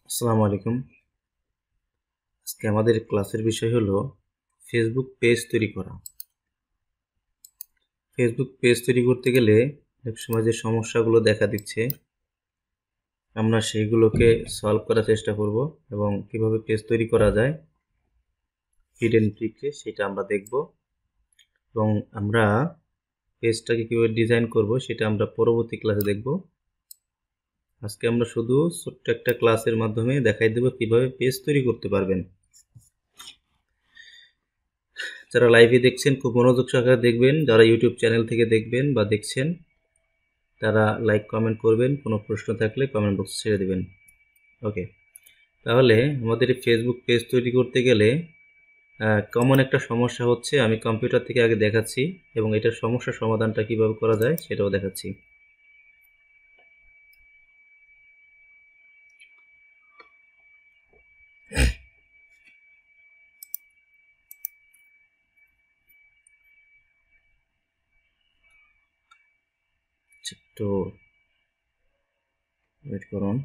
আসসালামু আলাইকুম। আজকে আমাদের ক্লাসের বিষয় হলো ফেসবুক পেজ তৈরি করা। ফেসবুক পেজ তৈরি করতে গেলে অনেক সময় যে সমস্যাগুলো দেখা দিচ্ছে আমরা সেইগুলোকে সলভ করার চেষ্টা করব এবং কিভাবে পেজ তৈরি করা যায় হিডেন ট্রিকে সেটা আমরা দেখব এবং আমরা পেজটাকে কীভাবে ডিজাইন করব সেটা আমরা পরবর্তী ক্লাসে দেখব। আজকে আমরা শুধু ছোট্ট একটা ক্লাসের মাধ্যমে দেখাই দেব কিভাবে পেজ তৈরি করতে পারবেন। যারা লাইভে দেখছেন খুব মনোযোগ সহকারে দেখবেন, যারা ইউটিউব চ্যানেল থেকে দেখবেন বা দেখছেন তারা লাইক কমেন্ট করবেন, কোনো প্রশ্ন থাকলে কমেন্ট বক্সে ছেড়ে দেবেন। ওকে, তাহলে আমাদের ফেসবুক পেজ তৈরি করতে গেলে কমন একটা সমস্যা হচ্ছে, আমি কম্পিউটার থেকে আগে দেখাচ্ছি এবং এটার সমস্যার সমাধানটা কিভাবে করা যায় সেটাও দেখাচ্ছি। একটু ওয়েট করুন।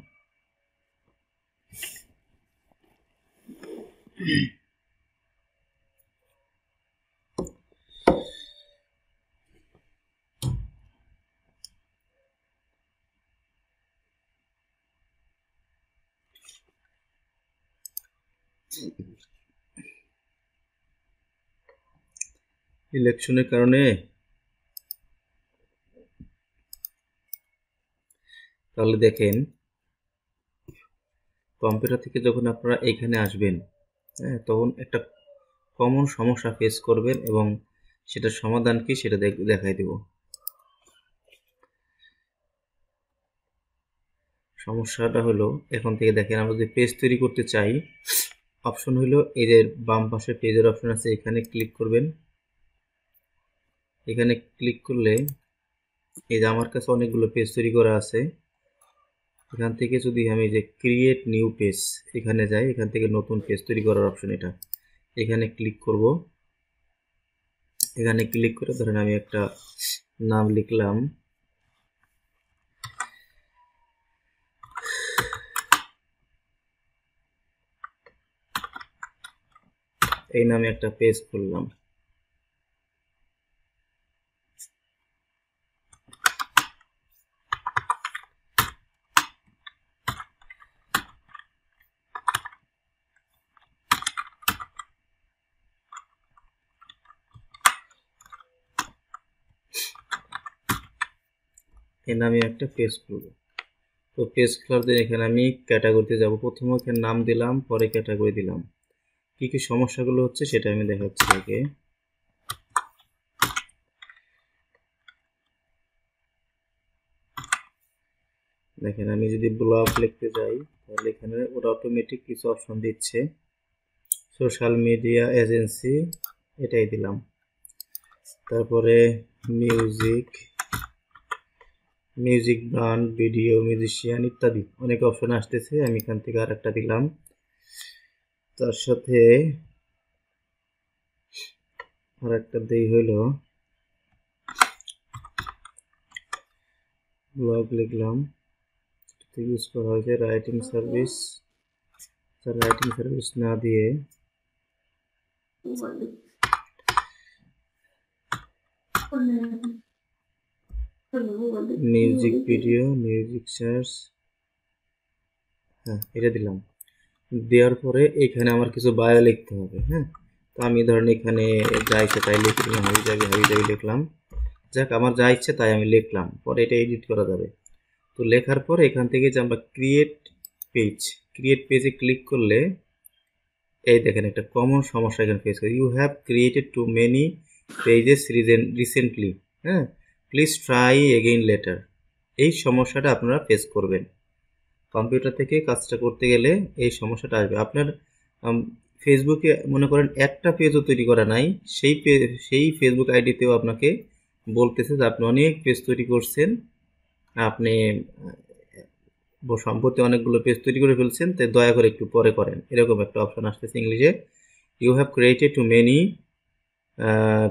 ইলেকশনের কারণে তাহলে দেখেন, কম্পিউটার থেকে যখন আপনারা এখানে আসবেন তখন একটা কমন সমস্যা ফেস করবেন এবং সেটার সমাধান কি সেটা দেখাই দেব। সমস্যাটা হলো, এখন থেকে দেখেন আমরা যদি পেজ তৈরি করতে চাই, অপশন হলো এই যে বাম পাশে পেজের অপশন আছে, এখানে ক্লিক করবেন। এখানে ক্লিক করলে এই যে আমার কাছে অনেকগুলো পেজ তৈরি করা আছে, এখান থেকে যদি আমি যে ক্রিয়েট নিউ পেজ এখানে যাই, এখান থেকে নতুন পেজ তৈরি করার অপশন এটা, এখানে ক্লিক করব। এখানে ক্লিক করে ধরেন আমি একটা নাম লিখলাম, এই নামে একটা পেজ খুললাম। এই নামে একটা পেজ খুলব। তো পেজ খোলার দিন এখানে আমি ক্যাটাগরিতে যাব। প্রথমে এখানে নাম দিলাম, পরে ক্যাটাগরি দিলাম। কি কি সমস্যাগুলো হচ্ছে সেটা আমি দেখাচ্ছি আগে। দেখেন, আমি যদি ব্লগ লিখতে যাই তাহলে এখানে ওরা অটোমেটিক কিছু অপশন দিচ্ছে। সোশ্যাল মিডিয়া এজেন্সি এটাই দিলাম, তারপরে মিউজিক ব্র্যান্ড, ভিডিও মিউজিশিয়ান ইত্যাদি অনেক অপশন আসতেছে। আমি এখান থেকে আর একটা দিলাম। তার সাথে আর একটা দেই হইলো ব্লগ লিখলাম, ইউজ করা হয়েছে রাইটিং সার্ভিস। রাইটিং সার্ভিস না দিয়ে মিউজিক ভিডিও, মিউজিক সার্চ, হ্যাঁ এটা দিলাম। দেওয়ার পরে এখানে আমার কিছু বায়ো লিখতে হবে। হ্যাঁ, তো আমি ধরেন এখানে যা ইচ্ছে তাই লিখে দিলাম, হাবি লিখলাম। যাক, আমার যা ইচ্ছে তাই আমি লিখলাম, পরে এটা এডিট করা যাবে। তো লেখার পর এখান থেকে যে আমরা ক্রিয়েট পেজে ক্লিক করলে এই দেখেন একটা কমন সমস্যা এখানে ফেস করি, you have created too many pages recently, হ্যাঁ প্লিজ ট্রাই এগেইন লেটার। এই সমস্যাটা আপনারা ফেস করবেন কম্পিউটার থেকে কাজটা করতে গেলে। এই সমস্যাটা আসবে আপনার ফেসবুকে। মনে করেন একটা পেজও তৈরি করা নাই, সেই ফেসবুক আইডিতেও আপনাকে বলতেছে যে আপনি অনেক পেজ তৈরি করছেন, আপনি সম্প্রতি অনেকগুলো পেজ তৈরি করে ফেলছেন, তাই দয়া করে একটু পরে করেন, এরকম একটা অপশন আসতেছে ইংলিশে, you have created too many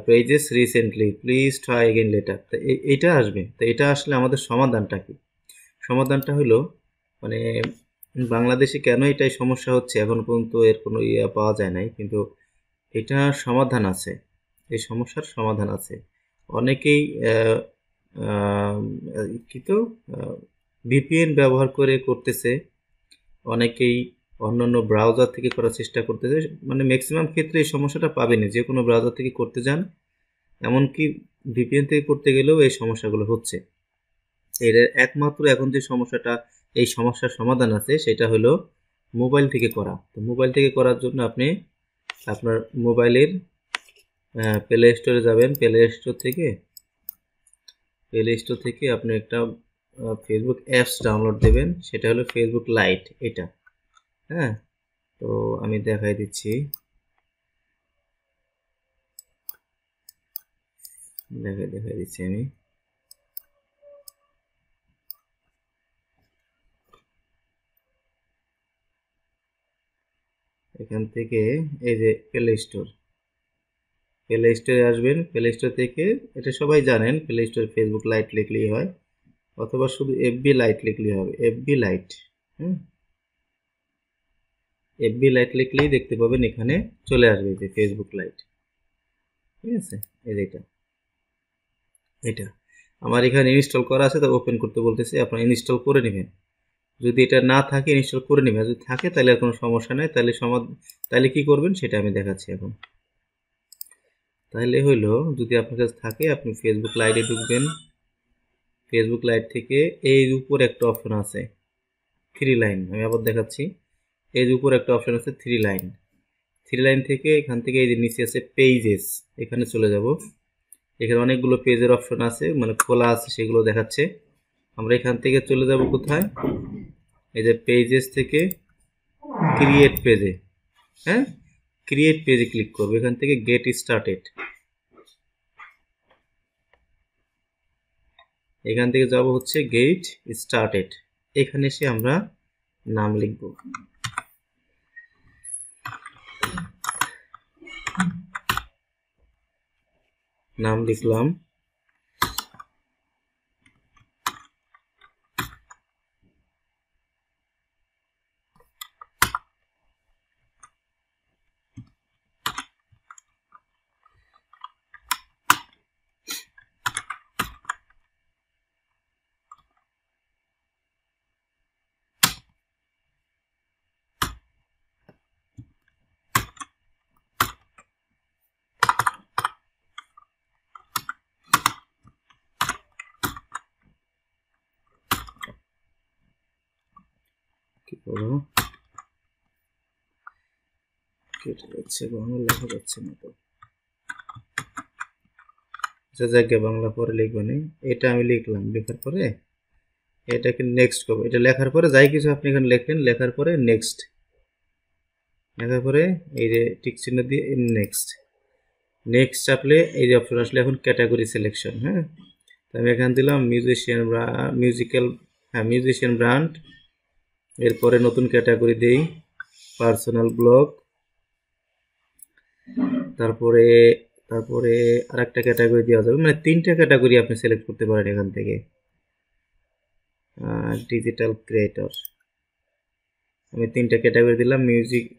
pages recently please try again later. তো এইটা আসবে। তো এটা আসলে আমাদের সমাধানটা কি? সমাধানটা হলো মানে বাংলাদেশে কেন এটাই সমস্যা হচ্ছে এখন পর্যন্ত এর কোনো ইয়ে পাওয়া যায় নাই, কিন্তু এটা সমাধান আছে, এই সমস্যার সমাধান আছে। অনেকেই আহ, কি তো ভিপিএন ব্যবহার করে করতেছে, অনেকেই অন্যান্য ব্রাউজার থেকে করার চেষ্টা করতেছে। মানে ম্যাক্সিমাম ক্ষেত্রে এই সমস্যাটা পাবেনি, যে কোনো ব্রাউজার থেকে করতে যান, এমনকি ভিপিএন থেকে করতে গেলেও এই সমস্যাগুলো হচ্ছে। এর একমাত্র এখন যে সমস্যাটা, এই সমস্যার সমাধান আছে, সেটা হলো মোবাইল থেকে করা। তো মোবাইল থেকে করার জন্য আপনি আপনার মোবাইলের প্লে স্টোরে যাবেন, প্লে স্টোর থেকে আপনি একটা ফেসবুক অ্যাপস ডাউনলোড দেবেন, সেটা হলো ফেসবুক লাইট এটা। হ্যাঁ, তো আমি দেখাই দিচ্ছি, দেখাই দিচ্ছি আমি। এখান থেকে এই যে প্লে স্টোরে আসবেন, প্লে স্টোর থেকে, এটা সবাই জানেন, প্লে স্টোর ফেসবুক লাইট লিখলেই হয়, অথবা শুধু এফবি লাইট লিখলেই হবে, এফবি লাইট। হুম, এফবি লাইট লিখলেই দেখতে পাবেন এখানে চলে আসবে যে ফেসবুক লাইট। ঠিক আছে, এই যে এটা আমার এখানে ইনস্টল করা আছে, তা ওপেন করতে বলতেছে, আপনারা ইনস্টল করে নেবেন। যদি এটা না থাকে ইনস্টল করে নেবেন, যদি থাকে তাহলে আর কোনো সমস্যা নেই, তাহলে কি করবেন সেটা আমি দেখাচ্ছি এখন। তাহলে হইলো, যদি আপনার কাছে থাকে আপনি ফেসবুক লাইটে ঢুকবেন, ফেসবুক লাইট থেকে এই উপর একটা অপশন আছে থ্রি লাইন, আমি আবার দেখাচ্ছি, এই উপর একটা অপশন আছে থ্রি লাইন থেকে এখান থেকে এই যে নিচে আছে পেজেস, এখানে চলে যাব। এখানে অনেকগুলো পেজের অপশন আছে, মানে খোলা আছে, সেগুলো দেখাচ্ছে। আমরা এখান থেকে চলে যাব কোথায়, এই যে পেজেস থেকে ক্রিয়েট পেজে। হ্যাঁ, ক্রিয়েট পেজে ক্লিক করবো, এখান থেকে গেট স্টার্টেড, এখান থেকে যাব হচ্ছে গেট স্টার্টেড। এখানে এসে আমরা নাম লিখব, নাম লিখলাম, কি করবো, কেটে যাচ্ছে, বাংলা লেখা যাচ্ছে না তো, আচ্ছা যাকে বাংলা পরে লিখবেন, এটা আমি লিখলাম, লেখার পরে এটাকে নেক্সট করবো। এটা লেখার পরে যাই কিছু আপনি এখানে লেখলেন, লেখার পরে নেক্সট, লেখার পরে এই যে টিক চিহ্ন দিয়ে নেক্সট চাপলে এই যে অপশন আসলে এখন ক্যাটাগরি সিলেকশন। হ্যাঁ, তো আমি এখানে দিলাম মিউজিশিয়ান ব্র্যান্ড, এরপরে নতুন ক্যাটাগরি দেই পার্সোনাল ব্লগ, তারপরে তারপরে আরেকটা ক্যাটাগরি দেওয়া যাবে, মানে তিনটা ক্যাটাগরি আপনি সিলেক্ট করতে পারেন এখান থেকে। ডিজিটাল ক্রিয়েটর, আমি তিনটা ক্যাটাগরি দিলাম,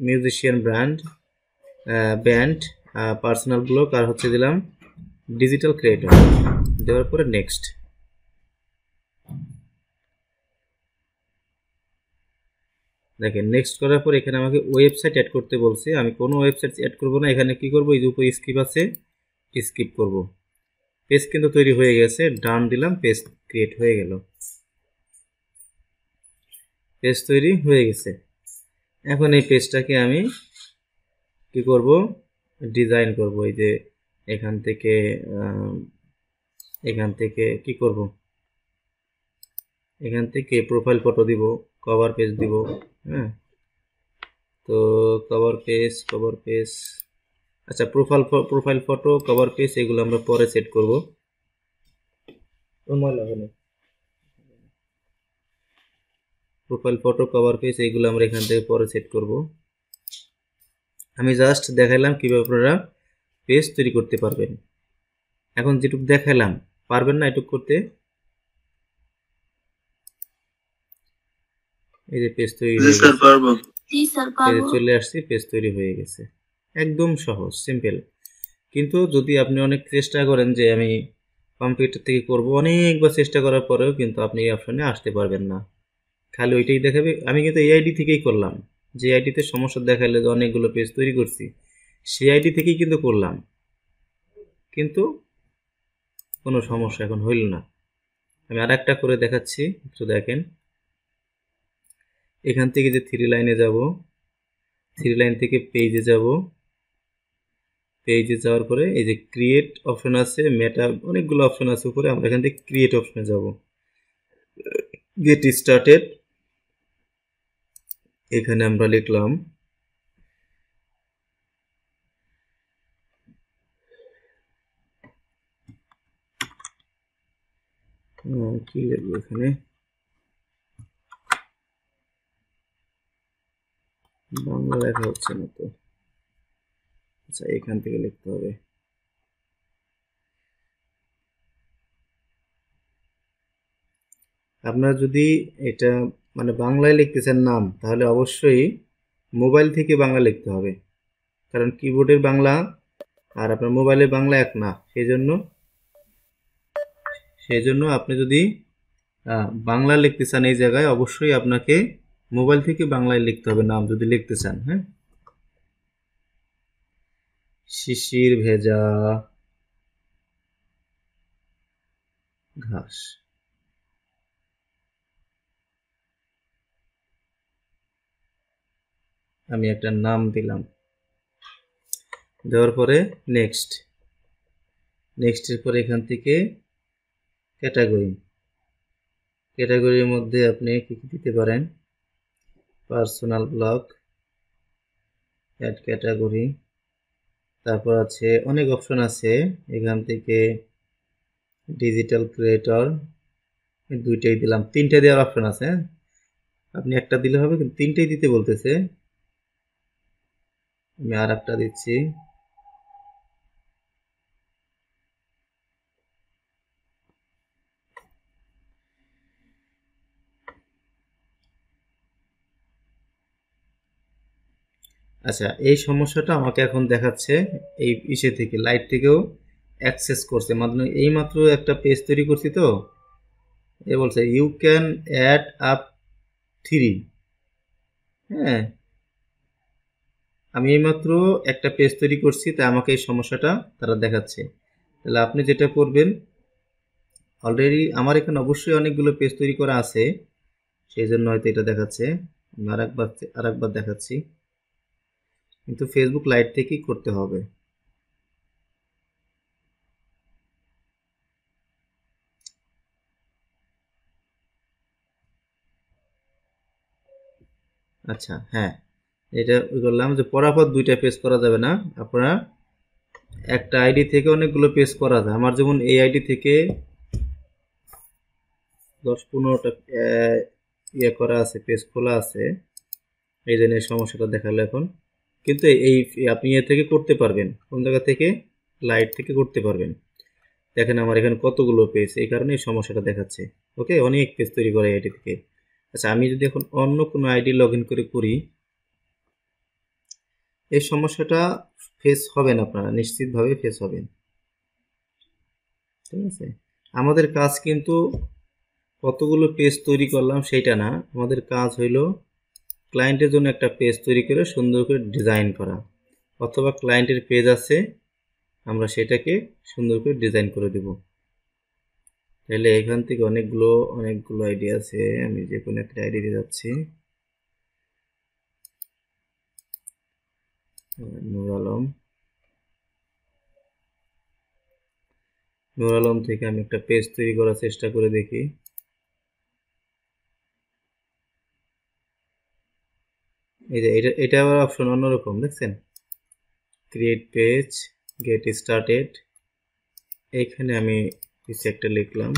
মিউজিশিয়ান ব্যান্ড, পার্সোনাল ব্লগ, আর হচ্ছে দিলাম ডিজিটাল ক্রিয়েটর। দেওয়ার পরে নেক্সট, দেখেন নেক্সট করার পর এখানে আমাকে ওয়েবসাইট অ্যাড করতে বলছে, আমি কোনো ওয়েবসাইট অ্যাড করব না, এখানে কি করব, এই যে উপরে স্কিপ আছে, স্কিপ করব। পেজ কিন্তু তৈরি হয়ে গেছে, ডান দিলাম, পেজ ক্রিয়েট হয়ে গেল, পেজ তৈরি হয়ে গেছে। এখন এই পেজটাকে আমি কি করব, ডিজাইন করব। এই যে এখান থেকে কি করব, এখান থেকে প্রোফাইল ফটো দিব, কভার পেজ দিব। হ্যাঁ, তো কভার পেজ, আচ্ছা প্রোফাইল ফটো, কভার পেজ, এগুলো আমরা পরে সেট করব। প্রোফাইল ফটো, কভার পেজ, এগুলো আমরা এখান থেকে পরে সেট করব। আমি জাস্ট দেখাইলাম কিভাবে আপনারা পেজ তৈরি করতে পারবেন। এখন যেটুকু দেখাইলাম, পারবেন না এটুকু করতে, এই যে পেজ তৈরি জি হয়ে স্যার গেছে, পারবো। জি স্যার এই যে পারবো। চলে আসছি, পেজ তৈরি হয়ে গেছে। একদম সহজ, সিম্পল। কিন্তু যদি আপনি অনেক চেষ্টা করেন যে আমি কম্পিউটার থেকে করব, অনেকবার চেষ্টা করার পরেও কিন্তু আপনি এই অপশনে আসতে পারবেন না, খালি ওইটাই দেখাবে। আমি কিন্তু এই আইডি থেকেই করলাম, যে আইডিতে সমস্যা দেখালে যে অনেকগুলো পেজ তৈরি করছি, সেই আইডি থেকেই কিন্তু করলাম, কিন্তু কোনো সমস্যা এখন হইল না। আমি আর একটা করে দেখাচ্ছি, একটু দেখেন। এখান থেকে যে থ্রি লাইনে যাব, থ্রি লাইন থেকে পেজে যাব, পেজে যাওয়ার পরে এই যে ক্রিয়েট অপশন আছে, মেটা অনেকগুলো অপশন আছে উপরে, আমরা এখান থেকে ক্রিয়েট অপশনে যাব, গেট স্টার্টেড, এখানে আমরা লিখলাম কি লিখবো এখানে, বাংলা লেখা হচ্ছে না তো, আচ্ছা এখান থেকে লিখতে হবে। আপনারা যদি এটা মানে বাংলায় লিখতেছেন নাম, তাহলে অবশ্যই মোবাইল থেকে বাংলা লিখতে হবে, কারণ কিবোর্ডের বাংলা আর আপনার মোবাইলের বাংলা এক না। সেই জন্য আপনি যদি বাংলা লিখতে চান এই জায়গায়, অবশ্যই আপনাকে মোবাইল থেকে বাংলায় লিখতে হবে নাম যদি লিখতে চান। হ্যাঁ, শিশির ভেজা ঘাস, আমি একটা নাম দিলাম, দেওয়ার পরে নেক্সট, নেক্সটের পরে এখান থেকে ক্যাটাগরি, ক্যাটাগরির মধ্যে আপনি কি কি দিতে পারেন, পার্সোনাল ব্লগ, অ্যাড ক্যাটাগরি, তারপর আছে অনেক অপশন আছে, এখান থেকে ডিজিটাল ক্রিয়েটর, দুইটাই দিলাম, তিনটে দেওয়ার অপশন আছে। আপনি একটা দিলে হবে, কিন্তু তিনটেই দিতে বলতেছে, আমি আর একটা দিচ্ছি। আচ্ছা, এই সমস্যাটা আমাকে এখন দেখাচ্ছে এই ইসে থেকে, লাইট থেকেও অ্যাক্সেস করছে, মানে এই মাত্র একটা পেজ তৈরি করছি তো, এ বলছে you can add up three. হ্যাঁ, আমি এইমাত্র একটা পেজ তৈরি করছি, তাই আমাকে এই সমস্যাটা তারা দেখাচ্ছে। তাহলে আপনি যেটা করবেন, অলরেডি আমার এখানে অবশ্যই অনেকগুলো পেজ তৈরি করা আছে, সেই জন্য হয়তো এটা দেখাচ্ছে। আমি আরেকবার দেখাচ্ছি, কিন্তু ফেসবুক লাইট থেকেই করতে হবে। আচ্ছা হ্যাঁ, এটা করলাম যে পরাপর দুইটা পেজ করা যাবে না, আপনারা একটা আইডি থেকে অনেকগুলো পেজ করা যায়। আমার যেমন এই আইডি থেকে 10-15টা ইয়ে করা আছে, পেজ খোলা আছে, এই জন্য এই সমস্যাটা দেখালো এখন। কিন্তু এই আপনি এ থেকে করতে পারবেন, কোন জায়গা থেকে, লাইট থেকে করতে পারবেন। দেখেন আমার এখানে কতগুলো পেজ, এই কারণে এই সমস্যাটা দেখাচ্ছে। ওকে, অনেক পেজ তৈরি করে আইডি থেকে। আচ্ছা, আমি যদি এখন অন্য কোনো আইডি লগ ইন করে করি, এই সমস্যাটা ফেস হবেন, আপনারা নিশ্চিতভাবে ফেস হবেন। ঠিক আছে, আমাদের কাজ কিন্তু কতগুলো পেজ তৈরি করলাম সেইটা না, আমাদের কাজ হইল ক্লায়েন্টের জন্য একটা পেজ তৈরি করে সুন্দর করে ডিজাইন করা, অথবা ক্লায়েন্টের পেজ আছে, আমরা সেটাকে সুন্দর করে ডিজাইন করে দেব। তাহলে এখান থেকে অনেকগুলো আইডি আছে, আমি যে কোনো একটা আইডি দিয়ে যাচ্ছি, নূর আলম। নূর আলম থেকে আমি একটা পেজ তৈরি করার চেষ্টা করে দেখি। এই যে এটা আবার অপশন অন্যরকম, দেখছেন, ক্রিয়েট পেজ, গেট স্টার্টেড, এইখানে আমি কিছু একটা লিখলাম,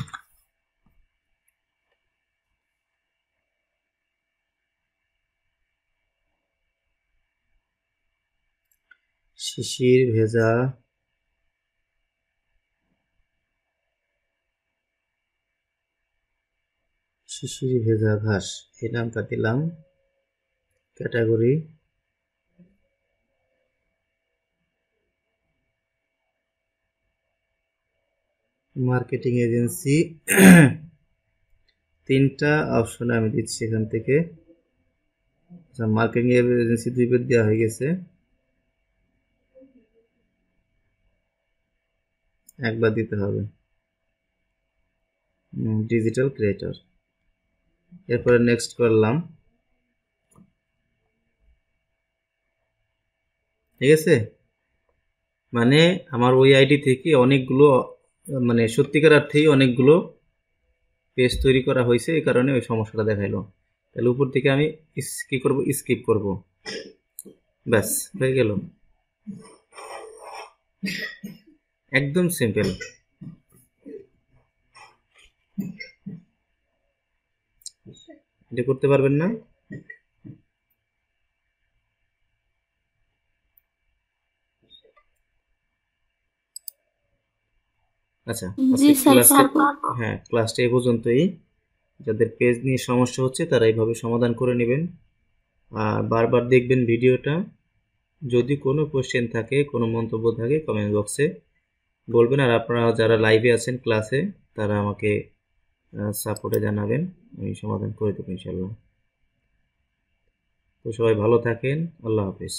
শিশির ভেজা শিশির ভেজা ঘাস, এই নামটা দিলাম। Category marketing agency. তিনটা অপশন আমি দিচ্ছি এখান থেকে। আচ্ছা, মার্কেটিং এজেন্সি 2 পেজ দেওয়া হয়ে গেছে, একবার দিতে হবে। ডিজিটাল ক্রিয়েটর, এরপরে নেক্সট করলাম। ঠিক আছে, মানে আমার ওই আইডি থেকে অনেকগুলো, মানে সত্যিকার অর্থেই অনেকগুলো পেজ তৈরি করা হয়েছে, এই কারণে ওই সমস্যাটা দেখাইলো। তাহলে উপর থেকে আমি কি করব, স্কিপ করব, ব্যাস হয়ে গেল। একদম সিম্পল। এটা করতে পারবেন না? আচ্ছা, জি স্যার, হ্যাঁ, ক্লাসটা এই পর্যন্তই। যাদের পেজ নিয়ে সমস্যা হচ্ছে তারা এইভাবে সমাধান করে নেবেন, আর বারবার দেখবেন ভিডিওটা। যদি কোনো কোশ্চেন থাকে, কোনো মন্তব্য থাকে, কমেন্ট বক্সে বলবেন। আর আপনারা যারা লাইভে আছেন ক্লাসে, তারা আমাকে সাপোর্টে জানাবেন, আমি সমাধান করে দেবো ইনশাল্লাহ। তো সবাই ভালো থাকেন, আল্লাহ হাফিজ।